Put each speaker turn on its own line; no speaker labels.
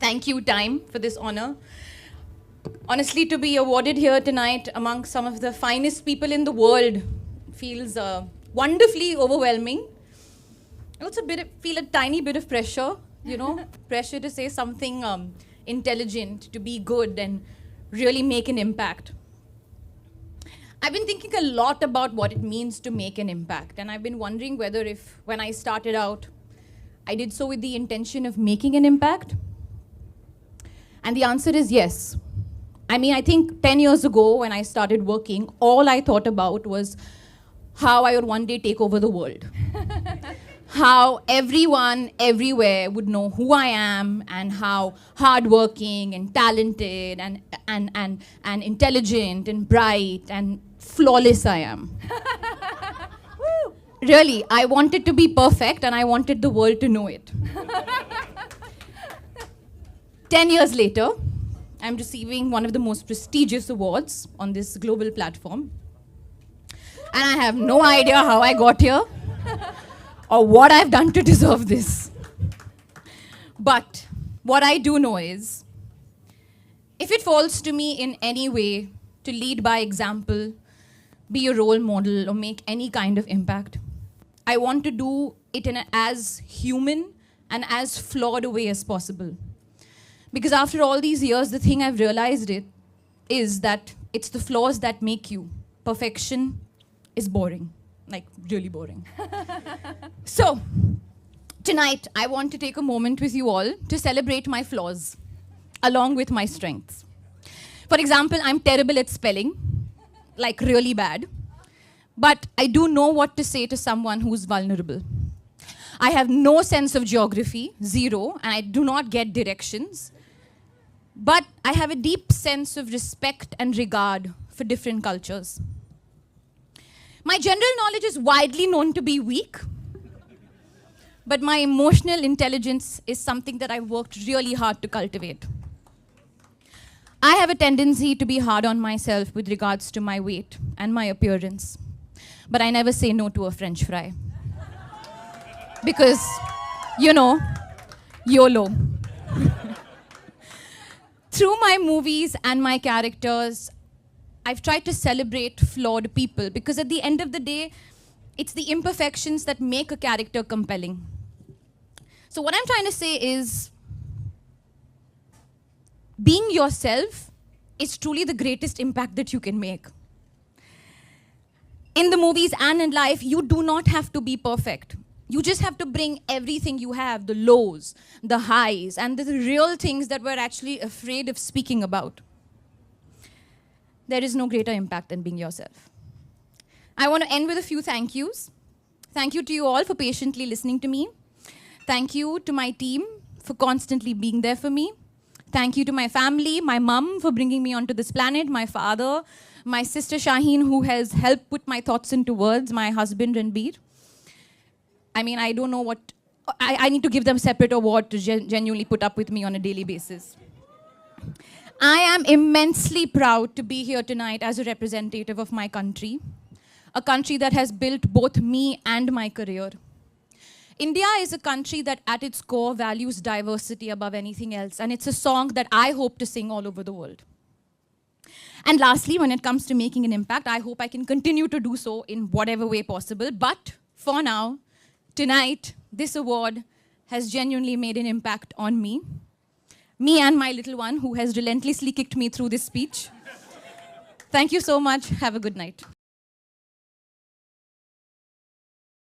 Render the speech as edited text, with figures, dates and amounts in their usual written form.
Thank you, Time, for this honor. Honestly, to be awarded here tonight among some of the finest people in the world feels wonderfully overwhelming. I also feel a tiny bit of pressure, pressure to say something intelligent, to be good and really make an impact. I've been thinking a lot about what it means to make an impact, and I've been wondering whether if, when I started out, I did so with the intention of making an impact. And the answer is yes. I mean, I think 10 years ago when I started working, all I thought about was how I would one day take over the world. How everyone, everywhere would know who I am and how hardworking and talented and intelligent and bright and flawless I am. Really, I wanted to be perfect and I wanted the world to know it. 10 years later, I'm receiving one of the most prestigious awards on this global platform. And I have no idea how I got here or what I've done to deserve this. But what I do know is, if it falls to me in any way to lead by example, be a role model, or make any kind of impact, I want to do it in an as human and as flawed a way as possible. Because after all these years, the thing I've realized is that it's the flaws that make you. Perfection is boring, like really boring. So, tonight, I want to take a moment with you all to celebrate my flaws, along with my strengths. For example, I'm terrible at spelling, like really bad. But I do know what to say to someone who's vulnerable. I have no sense of geography, zero, and I do not get directions. But I have a deep sense of respect and regard for different cultures. My general knowledge is widely known to be weak, but my emotional intelligence is something that I've worked really hard to cultivate. I have a tendency to be hard on myself with regards to my weight and my appearance, but I never say no to a French fry. Because, YOLO. Through my movies and my characters, I've tried to celebrate flawed people because at the end of the day, it's the imperfections that make a character compelling. So what I'm trying to say is, being yourself is truly the greatest impact that you can make. In the movies and in life, you do not have to be perfect. You just have to bring everything you have, the lows, the highs, and the real things that we're actually afraid of speaking about. There is no greater impact than being yourself. I want to end with a few thank yous. Thank you to you all for patiently listening to me. Thank you to my team for constantly being there for me. Thank you to my family, my mum for bringing me onto this planet, my father, my sister Shaheen who has helped put my thoughts into words, my husband Ranbir. I mean, I don't know what, I need to give them separate award to genuinely put up with me on a daily basis. I am immensely proud to be here tonight as a representative of my country, a country that has built both me and my career. India is a country that at its core values diversity above anything else, and it's a song that I hope to sing all over the world. And lastly, when it comes to making an impact, I hope I can continue to do so in whatever way possible, but for now, tonight, this award has genuinely made an impact on me and my little one who has relentlessly kicked me through this speech. Thank you so much. Have a good night.